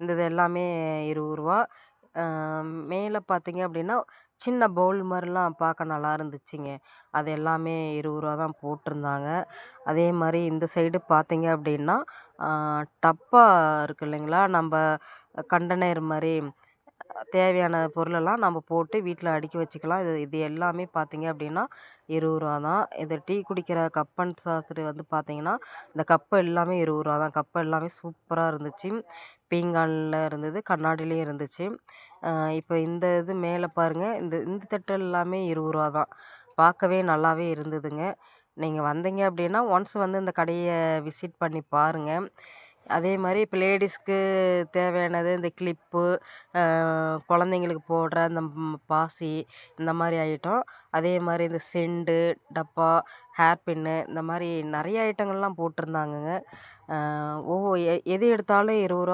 இந்த இது எல்லாமே ரூ. 20. மேலே பார்த்தீங்க அப்படின்னா, சின்ன பவுல் மாரிலாம் பார்க்க நல்லா இருந்துச்சுங்க. அது எல்லாமே ரூ. 20 தான் போட்டிருந்தாங்க. அதே மாரி இந்த சைடு பார்த்தீங்க அப்படின்னா, ஆ டப்பா இருக்கு இல்லைங்களா? நம்ப கண்டெய்னர் மாரி தேவையான பொருளெல்லாம் நம்ம போட்டு வீட்ல அடுக்கி வச்சுக்கலாம். இது இது எல்லாமே பார்த்தீங்க அப்படின்னா, ரூ. 20 தான். இது டீ குடிக்கிற கப் அண்ட் சாசரு வந்து பார்த்தீங்கன்னா, இந்த கப்பு எல்லாமே ரூ. 20 தான். கப்பு எல்லாமே சூப்பரா இருந்துச்சு. பீங்கான்ல இருந்தது, கண்ணாடிலயும் இருந்துச்சு. இப்போ இந்த இது மேலே பாருங்க, இந்த இந்த தட்டு எல்லாமே ரூ. 20 தான். பார்க்கவே நல்லாவே இருந்ததுங்க. நீங்க வந்தீங்க அப்படின்னா, ஒன்ஸ் வந்து இந்த கடைய விசிட் பண்ணி பாருங்க. அதே மாரி இப்போ லேடீஸ்க்கு தேவையானது இந்த கிளிப்பு, அ குழந்தைங்களுக்கு போடுற அந்த பாசி, இந்த மாரி ஐட்டம். அதே மாரி இந்த செண்டு, டப்பா, ஹேர் பின்னு இந்த மாரி நெறைய ஐட்டங்கள்லாம் போட்டிருந்தாங்கங்க. ஓ எது எடுத்தாலும் ரூ. 20